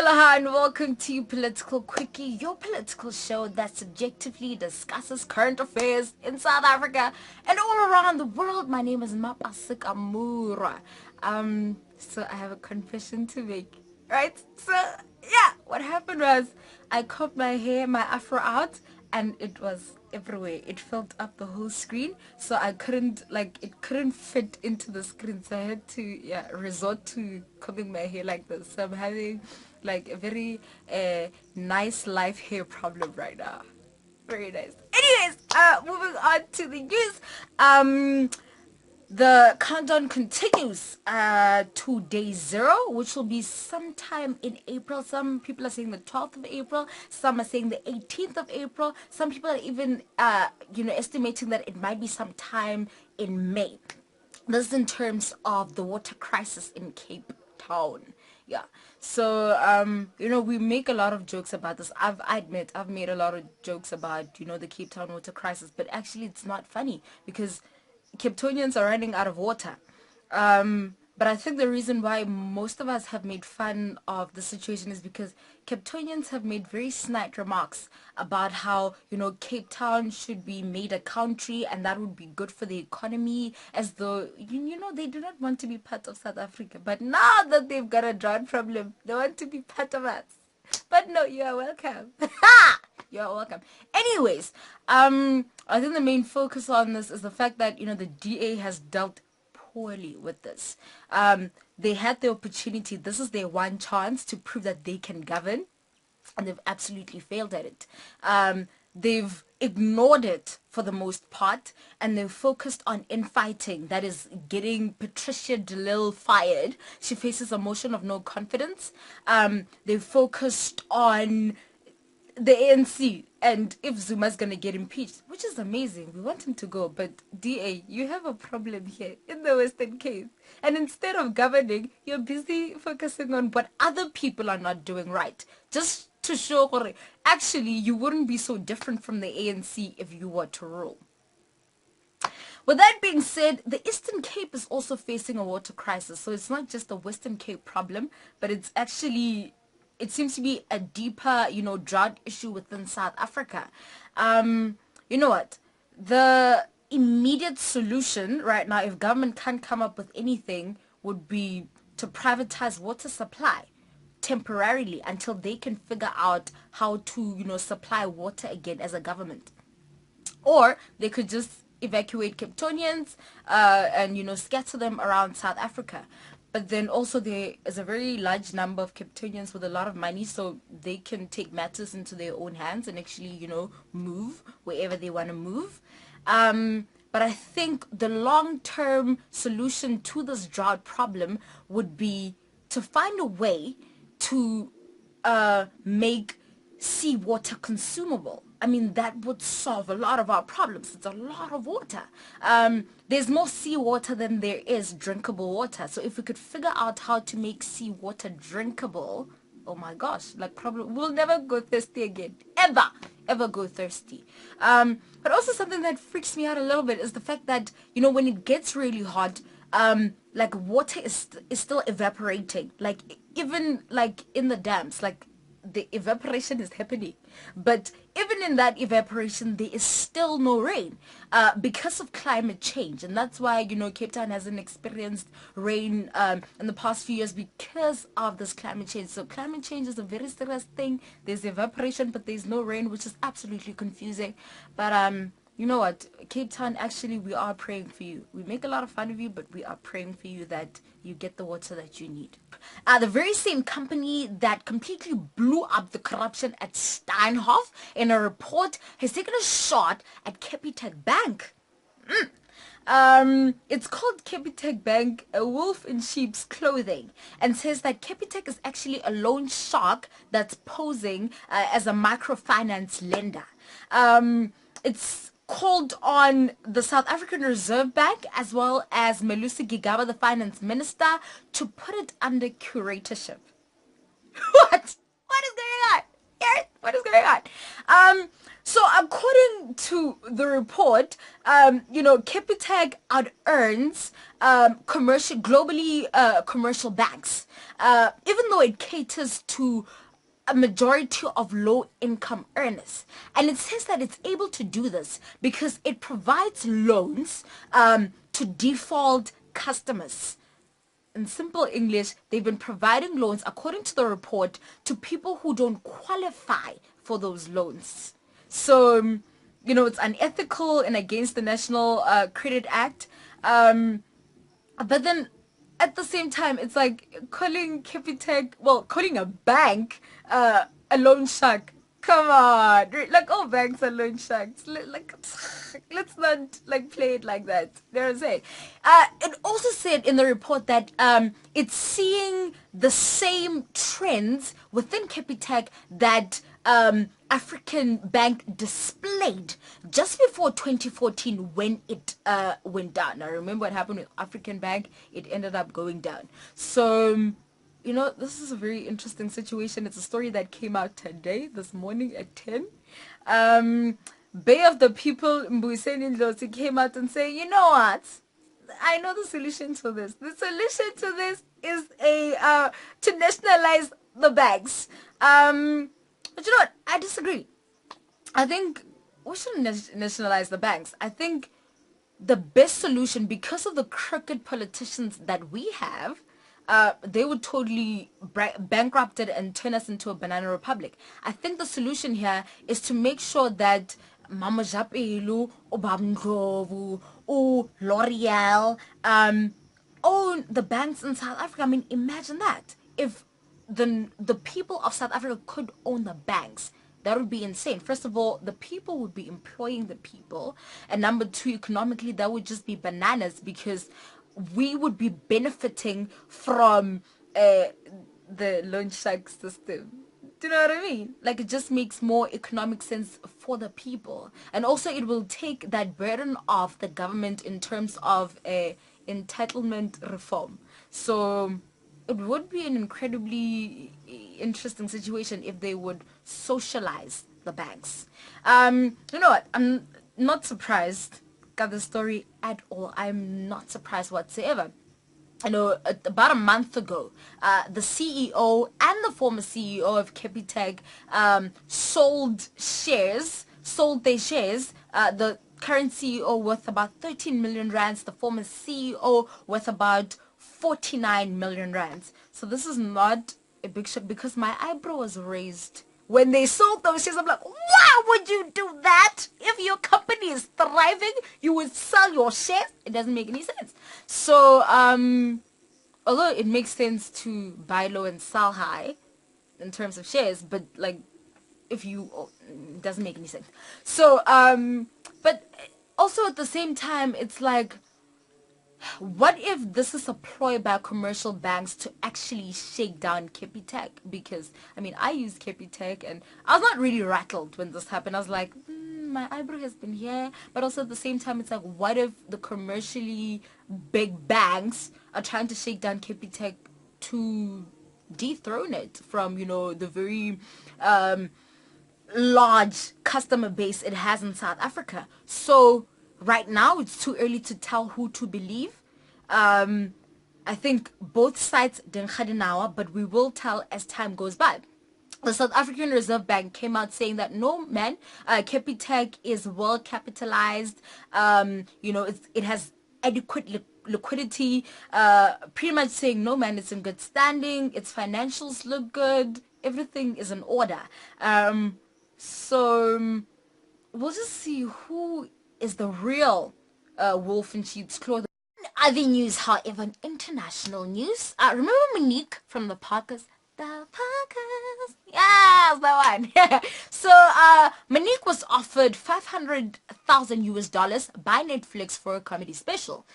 Aloha and welcome to Political Quickie, your political show that subjectively discusses current affairs in South Africa and all around the world. My name is Mapasik Amura. So I have a confession to make, right? So yeah, what happened was I combed my hair, my afro out, and it was everywhere. It filled up the whole screen, so I couldn't, it couldn't fit into the screen, so I had to resort to combing my hair like this. So I'm having like a very nice life hair problem right now. Very nice. Anyways, moving on to the news. The countdown continues to day 0, which will be sometime in April. Some people are saying the 12th of April. Some are saying the 18th of April. Some people are even, estimating that it might be sometime in May. This is in terms of the water crisis in Cape Town. Yeah. So, we make a lot of jokes about this. I admit I've made a lot of jokes about, the Cape Town water crisis, but actually it's not funny because Cape Townians are running out of water. But I think the reason why most of us have made fun of the situation is because Cape Townians have made very snide remarks about how, Cape Town should be made a country and that would be good for the economy, as though, they do not want to be part of South Africa. But now that they've got a drought problem, they want to be part of us. But no, you are welcome. You're welcome. Anyways, I think the main focus on this is the fact that, the DA has dealt poorly with this. They had the opportunity. This is their one chance to prove that they can govern, and they've absolutely failed at it. They've ignored it for the most part, and they've focused on infighting. That is getting Patricia de Lille fired. She faces a motion of no confidence. They've focused on the ANC and if Zuma's gonna get impeached, which is amazing. We want him to go, but DA, you have a problem here in the Western Cape. And instead of governing, you're busy focusing on what other people are not doing right. Just to show actually you wouldn't be so different from the ANC if you were to rule. With that being said, the Eastern Cape is also facing a water crisis. So it's not just a Western Cape problem, but it's actually, it seems to be a deeper, drought issue within South Africa. You know what? The immediate solution right now, if government can't come up with anything, would be to privatize water supply temporarily until they can figure out how to, supply water again as a government. Or they could just evacuate Cape Townians and, scatter them around South Africa. But then also there is a very large number of Cape Townians with a lot of money, so they can take matters into their own hands and actually, move wherever they want to move. But I think the long-term solution to this drought problem would be to find a way to make seawater consumable. I mean, that would solve a lot of our problems. It's a lot of water. There's more seawater than there is drinkable water. So if we could figure out how to make seawater drinkable, oh my gosh, we'll never go thirsty again. Ever go thirsty. But also something that freaks me out a little bit is the fact that, when it gets really hot, water is still evaporating. Even in the dams, the evaporation is happening, but even in that evaporation there is still no rain because of climate change. And that's why Cape Town hasn't experienced rain in the past few years because of this climate change. So climate change is a very serious thing. There's evaporation but there's no rain, which is absolutely confusing. But you know what, Cape Town, actually we are praying for you. We make a lot of fun of you, but we are praying for you that you get the water that you need. The very same company that completely blew up the corruption at Steinhoff in a report has taken a shot at Capitec Bank. It's called Capitec Bank, a wolf in sheep's clothing, and says that Capitec is actually a loan shark that's posing as a microfinance lender. It's called on the South African Reserve Bank as well as Melusi Gigaba, the finance minister, to put it under curatorship. What? What is going on? What is going on? So according to the report, Capitec out earns commercial banks, even though it caters to a majority of low income earners. And it says that it's able to do this because it provides loans to default customers. In simple English, they've been providing loans, according to the report, to people who don't qualify for those loans. So, it's unethical and against the National Credit Act. But then at the same time, it's like calling a bank a loan shark. Come on, like all banks are loan sharks. Like, let's not like play it like that. There's it. It also said in the report that it's seeing the same trends within Capitec that African Bank displayed just before 2014 when it went down. Now remember what happened with African Bank? It ended up going down. So this is a very interesting situation. It's a story that came out today, this morning at 10. Bay of the People, Mbuyiseni Ndlozi, came out and saying, you know what? I know the solution to this. The solution to this is to nationalize the banks. But you know what? I disagree. I think we shouldn't nationalize the banks. I think the best solution, because of the crooked politicians that we have, they would totally bankrupt it and turn us into a banana republic. I think the solution here is to make sure that Mama Japelu, Obamdlovu, or L'Oreal own the banks in South Africa. I mean, imagine that. If the people of South Africa could own the banks, that would be insane. First of all, the people would be employing the people. And number two, economically, that would just be bananas because we would be benefiting from the loan shark system. Do you know what I mean? Like, it just makes more economic sense for the people. And also, it will take that burden off the government in terms of entitlement reform. So it would be an incredibly interesting situation if they would socialize the banks. You know what? I'm not surprised at the story at all. I'm not surprised whatsoever. About a month ago, the CEO and the former CEO of Capitec sold their shares. The current CEO worth about 13 million rands, the former CEO worth about 49 million rands. So this is not a big shock because my eyebrow was raised when they sold those shares. I'm like, why would you do that? If your company is thriving, you would sell your shares. It doesn't make any sense. So, although it makes sense to buy low and sell high in terms of shares, but like, it doesn't make any sense. So, but also at the same time, it's like, what if this is a ploy by commercial banks to actually shake down Capitec? Because, I mean, I use Capitec and I was not really rattled when this happened. I was like, my eyebrow has been here. But also at the same time, it's like, what if the commercially big banks are trying to shake down Capitec to dethrone it from, the very large customer base it has in South Africa? So right now, it's too early to tell who to believe. I think both sides didn't, but we will tell as time goes by. The South African Reserve Bank came out saying that no, man, Capitec is well capitalized. It has adequate liquidity. Pretty much saying no, man, it's in good standing. Its financials look good. Everything is in order. So we'll just see who is the real wolf in sheep's clothing. Other news, however, international news. Remember Monique from the podcast? The podcast. Yes, that one. So, Monique was offered $500,000 by Netflix for a comedy special.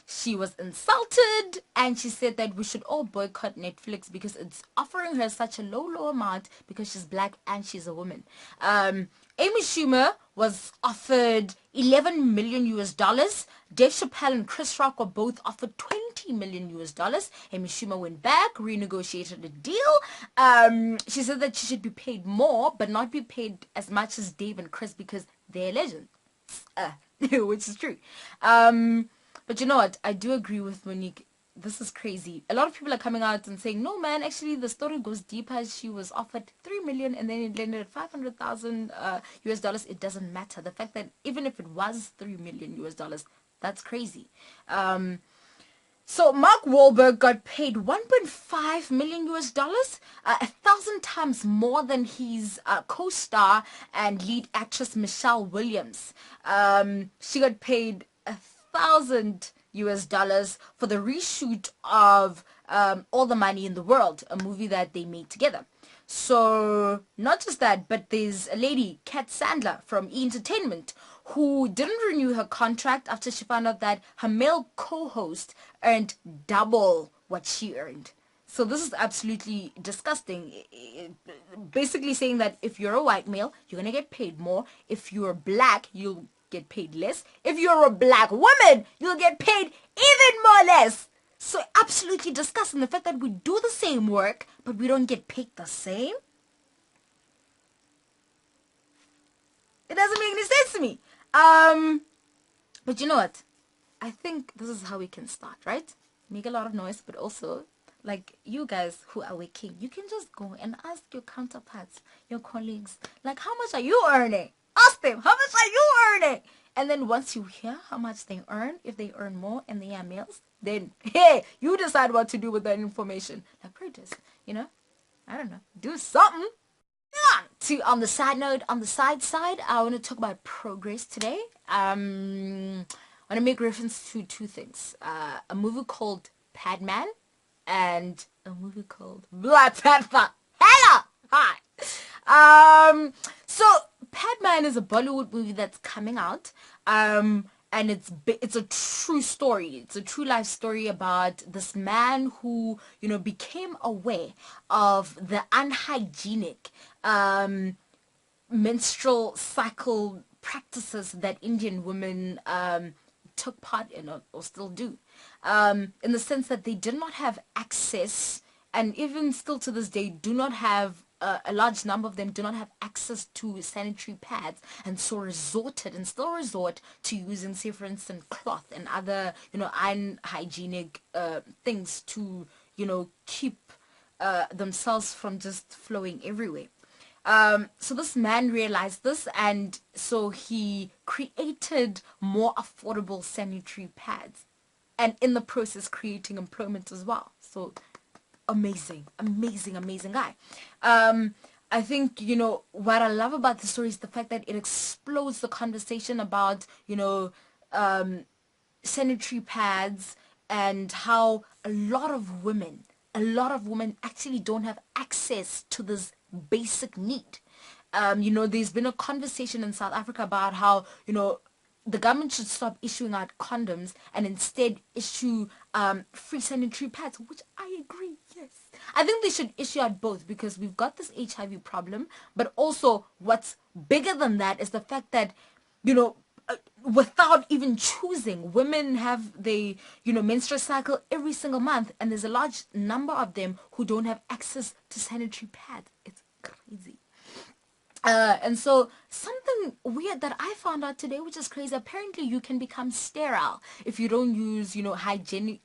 She was insulted and she said that we should all boycott Netflix because it's offering her such a low amount because she's black and she's a woman. Amy Schumer was offered $11 million. Dave Chappelle and Chris Rock were both offered $20 $40 million US. Amy Schumer went back, renegotiated the deal. She said that she should be paid more, but not be paid as much as Dave and Chris because they're legends. Which is true. But you know what? I do agree with Monique. This is crazy. A lot of people are coming out and saying, no man, actually the story goes deeper. She was offered 3 million and then it landed at 500,000 US. It doesn't matter. The fact that even if it was 3 million US, that's crazy. So Mark Wahlberg got paid 1.5 million US, 1,000 times more than his co-star and lead actress Michelle Williams. She got paid 1,000 US for the reshoot of All the Money in the World, a movie that they made together. So not just that, but there's a lady, Kat Sandler from E! Entertainment, who didn't renew her contract after she found out that her male co-host earned double what she earned. So this is absolutely disgusting. Basically saying that if you're a white male, you're going to get paid more. If you're black, you'll get paid less. If you're a black woman, you'll get paid even more less. So absolutely disgusting. The fact that we do the same work, but we don't get paid the same. It doesn't make any sense to me. But you know what? I think this is how we can start, right? Make a lot of noise, but also, like, you guys who are working, you can just go and ask your counterparts, your colleagues, like, how much are you earning? Ask them, how much are you earning? And then once you hear how much they earn, if they earn more and they are males, then, hey, you decide what to do with that information. Like protest, you know? I don't know. Do something. On the side note, on the side, I want to talk about progress today. I want to make reference to two things. A movie called Padman and a movie called Black Panther. Hello! Hi! So Padman is a Bollywood movie that's coming out. And it's a true story. It's a true life story about this man who, you know, became aware of the unhygienic menstrual cycle practices that Indian women took part in or still do. In the sense that they did not have access, and even still to this day do not have, a large number of them do not have access to sanitary pads, and so still resort to using, say for instance, cloth and other, you know, unhygienic things to, you know, keep themselves from just flowing everywhere. So this man realized this, and so he created more affordable sanitary pads, and in the process creating employment as well. So amazing guy. I think, you know, what I love about the story is the fact that it explodes the conversation about, you know, sanitary pads, and how a lot of women actually don't have access to this basic need. You know, there's been a conversation in South Africa about how, you know, the government should stop issuing out condoms and instead issue free sanitary pads, which I agree, yes. I think they should issue out both, because we've got this HIV problem, but also what's bigger than that is the fact that, you know, without even choosing, women have the, you know, menstrual cycle every single month, and there's a large number of them who don't have access to sanitary pads. It's crazy. And so something weird that I found out today, which is crazy, apparently you can become sterile if you don't use, you know, hygienic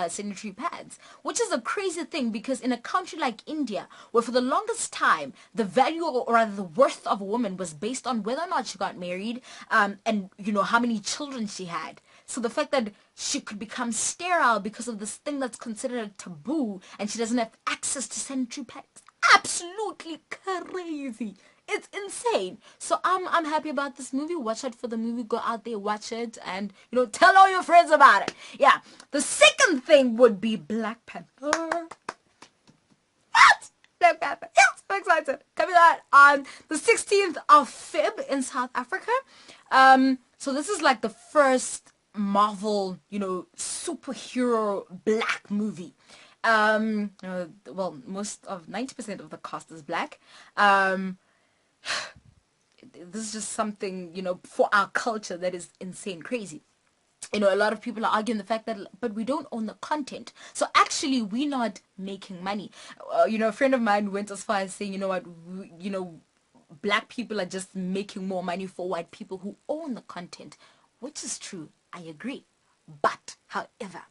sanitary pads, which is a crazy thing, because in a country like India, where for the longest time the value, or rather the worth of a woman was based on whether or not she got married, and, you know, how many children she had. So the fact that she could become sterile because of this thing that's considered a taboo, and she doesn't have access to sanitary pads, absolutely crazy. It's insane. So I'm happy about this movie. Watch out for the movie. Go out there, watch it, and, you know, tell all your friends about it. Yeah. The second thing would be Black Panther. What? Black Panther. Yeah, so excited. Coming out on the 16th of Feb in South Africa. So this is like the first Marvel, you know, superhero black movie. Well, most of 90% of the cast is black. This is just something, you know, for our culture that is insane crazy. a lot of people are arguing the fact that, but we don't own the content. So actually, we're not making money. A friend of mine went as far as saying, black people are just making more money for white people who own the content, which is true. I agree. But, however,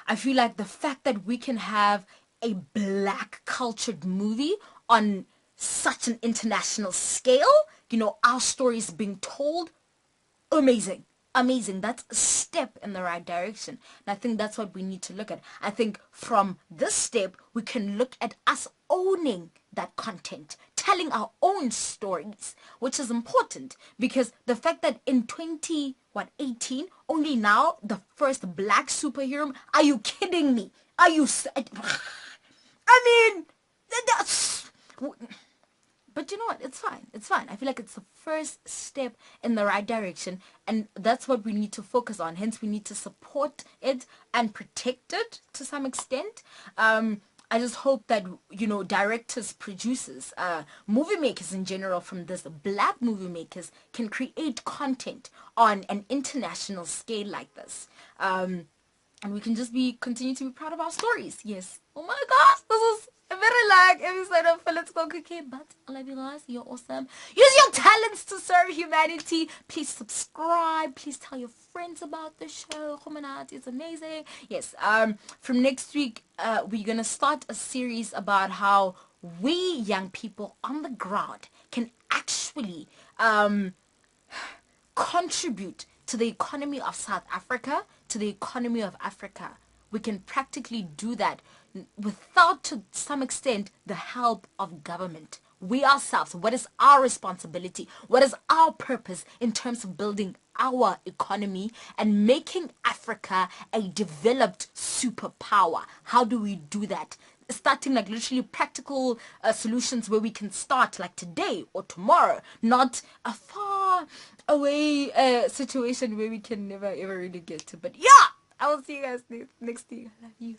I feel like the fact that we can have a black cultured movie on such an international scale, our stories being told, amazing. That's a step in the right direction, and I think that's what we need to look at. I think from this step we can look at us owning that content, telling our own stories, which is important, because the fact that in 2018 only now the first black superhero, are you kidding me? I mean, that's, but you know what? It's fine. It's fine. I feel like it's the first step in the right direction, and that's what we need to focus on. Hence, we need to support it and protect it to some extent. I just hope that, directors, producers, movie makers in general, from this, black movie makers, can create content on an international scale like this. And we can just continue to be proud of our stories. Yes. Oh my gosh, this is a very episode of Political Cookie, but I love you guys. You're awesome. Use your talents to serve humanity. Please subscribe. Please tell your friends about the show. It's amazing. Yes. From next week, we're gonna start a series about how we young people on the ground can actually contribute to the economy of South Africa, to the economy of Africa. We can practically do that without, to some extent, the help of government. We ourselves, what is our responsibility? What is our purpose in terms of building our economy and making Africa a developed superpower? How do we do that? Starting literally practical solutions where we can start today or tomorrow, not a far away situation where we can never ever really get to. But yeah, I will see you guys next week. I love you.